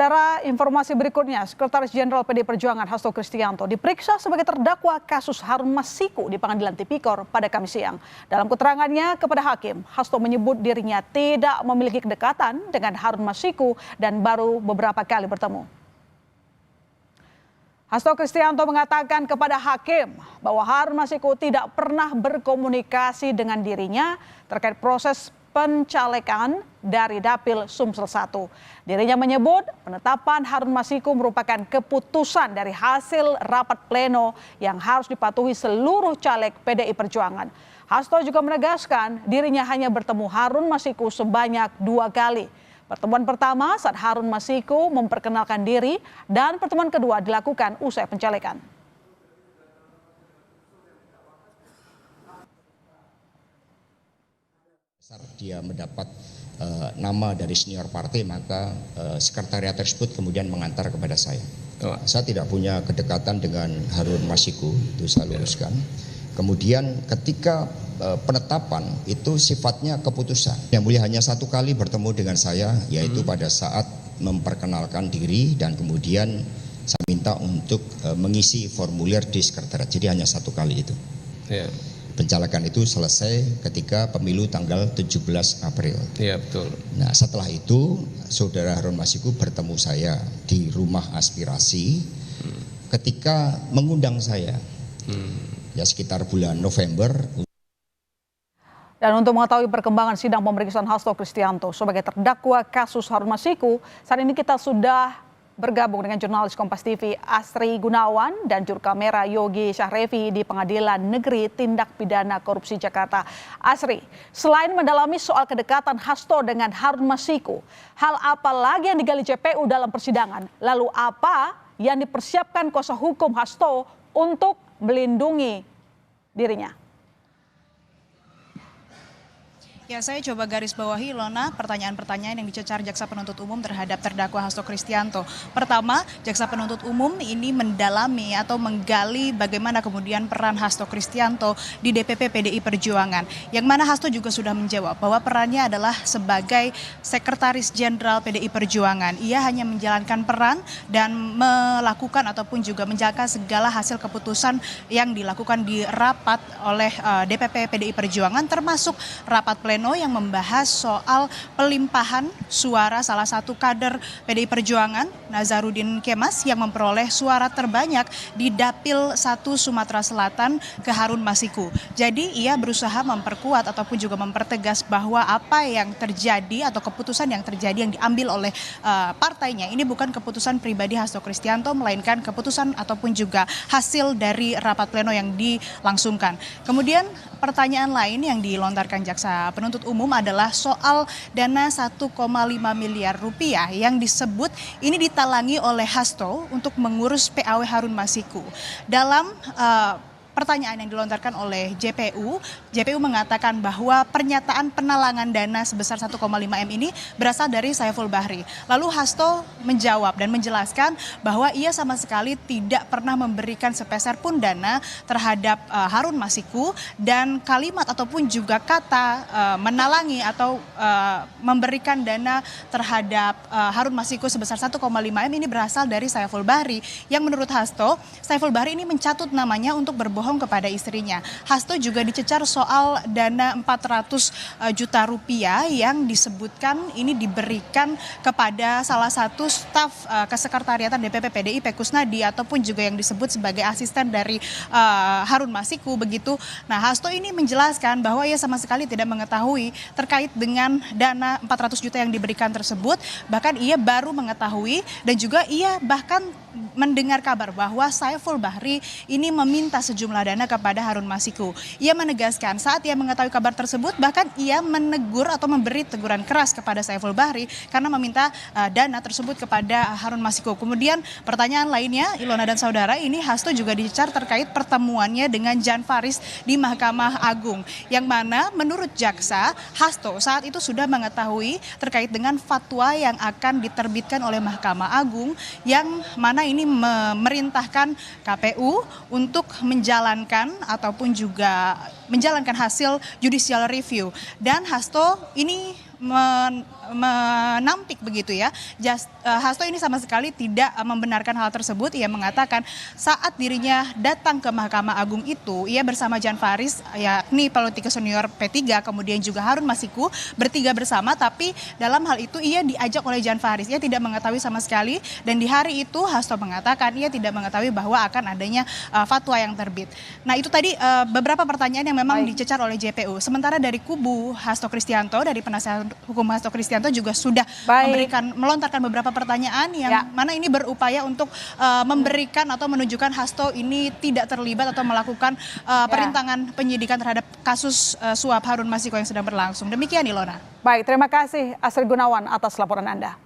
Saudara, informasi berikutnya, Sekretaris Jenderal PDI Perjuangan Hasto Kristianto diperiksa sebagai terdakwa kasus Harun Masiku di Pengadilan Tipikor pada Kamis siang. Dalam keterangannya kepada hakim, Hasto menyebut dirinya tidak memiliki kedekatan dengan Harun Masiku dan baru beberapa kali bertemu. Hasto Kristianto mengatakan kepada hakim bahwa Harun Masiku tidak pernah berkomunikasi dengan dirinya terkait proses pencalekan dari Dapil Sumsel 1. Dirinya menyebut penetapan Harun Masiku merupakan keputusan dari hasil rapat pleno yang harus dipatuhi seluruh caleg PDI Perjuangan. Hasto juga menegaskan dirinya hanya bertemu Harun Masiku sebanyak 2 kali. Pertemuan pertama saat Harun Masiku memperkenalkan diri dan pertemuan kedua dilakukan usai pencalekan. Dia mendapat nama dari senior partai, maka sekretariat tersebut kemudian mengantar kepada saya. Saya tidak punya kedekatan dengan Harun Masiku, itu saya luruskan. Kemudian ketika penetapan itu sifatnya keputusan. Yang mulia hanya 1 kali bertemu dengan saya, yaitu pada saat memperkenalkan diri dan kemudian saya minta untuk mengisi formulir di sekretariat. Jadi hanya 1 kali itu. Pencalekan itu selesai ketika pemilu tanggal 17 April. Iya, betul. Nah, setelah itu Saudara Harun Masiku bertemu saya di Rumah Aspirasi ketika mengundang saya. Ya sekitar bulan November. Dan untuk mengetahui perkembangan sidang pemeriksaan Hasto Kristianto sebagai terdakwa kasus Harun Masiku, saat ini kita sudah bergabung dengan jurnalis Kompas TV Asri Gunawan dan juru kamera Yogi Syahrevi di Pengadilan Negeri Tindak Pidana Korupsi Jakarta. Asri, selain mendalami soal kedekatan Hasto dengan Harun Masiku, hal apa lagi yang digali JPU dalam persidangan? Lalu apa yang dipersiapkan kuasa hukum Hasto untuk melindungi dirinya? Ya, saya coba garis bawahi, Lona, pertanyaan-pertanyaan yang dicecar jaksa penuntut umum terhadap terdakwa Hasto Kristianto. Pertama, jaksa penuntut umum ini mendalami atau menggali bagaimana kemudian peran Hasto Kristianto di DPP PDI Perjuangan. Yang mana Hasto juga sudah menjawab bahwa perannya adalah sebagai Sekretaris Jenderal PDI Perjuangan. Ia hanya menjalankan peran dan melakukan ataupun juga menjalankan segala hasil keputusan yang dilakukan di rapat oleh DPP PDI Perjuangan, termasuk rapat pleno yang membahas soal pelimpahan suara salah satu kader PDI Perjuangan, Nazarudin Kemas, yang memperoleh suara terbanyak di Dapil 1 Sumatera Selatan ke Harun Masiku. Jadi ia berusaha memperkuat ataupun juga mempertegas bahwa apa yang terjadi atau keputusan yang terjadi yang diambil oleh partainya ini bukan keputusan pribadi Hasto Kristianto, melainkan keputusan ataupun juga hasil dari rapat pleno yang dilangsungkan. Kemudian pertanyaan lain yang dilontarkan jaksa penuntut umum adalah soal dana 1,5 miliar rupiah yang disebut ini ditalangi oleh Hasto untuk mengurus PAW Harun Masiku. Dalam pertanyaan yang dilontarkan oleh JPU mengatakan bahwa pernyataan penalangan dana sebesar 1,5 M ini berasal dari Saiful Bahri. Lalu Hasto menjawab dan menjelaskan bahwa ia sama sekali tidak pernah memberikan sepeser pun dana terhadap Harun Masiku, dan kalimat ataupun juga kata menalangi atau memberikan dana terhadap Harun Masiku sebesar 1,5 M ini berasal dari Saiful Bahri, yang menurut Hasto, Saiful Bahri ini mencatut namanya untuk berbohong kepada istrinya. Hasto juga dicecar soal dana 400 juta rupiah yang disebutkan ini diberikan kepada salah satu staf kesekretariatan DPP PDI Pekusnadi ataupun juga yang disebut sebagai asisten dari Harun Masiku begitu. Nah, Hasto ini menjelaskan bahwa ia sama sekali tidak mengetahui terkait dengan dana 400 juta yang diberikan tersebut. Bahkan ia baru mengetahui dan juga ia bahkan mendengar kabar bahwa Saiful Bahri ini meminta sejumlah dana kepada Harun Masiku. Ia menegaskan saat ia mengetahui kabar tersebut, bahkan ia menegur atau memberi teguran keras kepada Saiful Bahri karena meminta dana tersebut kepada Harun Masiku. Kemudian pertanyaan lainnya, Ilona dan saudara, ini Hasto juga dicecar terkait pertemuannya dengan Jan Faris di Mahkamah Agung, yang mana menurut jaksa, Hasto saat itu sudah mengetahui terkait dengan fatwa yang akan diterbitkan oleh Mahkamah Agung, yang mana ini memerintahkan KPU untuk menjalankan ataupun juga menjalankan hasil judicial review. Dan Hasto ini menampik begitu ya. Hasto ini sama sekali tidak membenarkan hal tersebut. Ia mengatakan saat dirinya datang ke Mahkamah Agung itu, ia bersama Jan Faris, yakni politikus senior P3, kemudian juga Harun Masiku, bertiga bersama, tapi dalam hal itu ia diajak oleh Jan Faris. Ia tidak mengetahui sama sekali, dan di hari itu Hasto mengatakan ia tidak mengetahui bahwa akan adanya fatwa yang terbit. Nah, itu tadi beberapa pertanyaan yang memang dicecar oleh JPU. Sementara dari kubu Hasto Kristianto, dari penasihat hukum Hasto Kristianto juga sudah melontarkan beberapa pertanyaan yang mana ini berupaya untuk memberikan atau menunjukkan Hasto ini tidak terlibat atau melakukan perintangan penyidikan terhadap kasus suap Harun Masiku yang sedang berlangsung. Demikian Ilona. Baik, terima kasih Astrid Gunawan atas laporan Anda.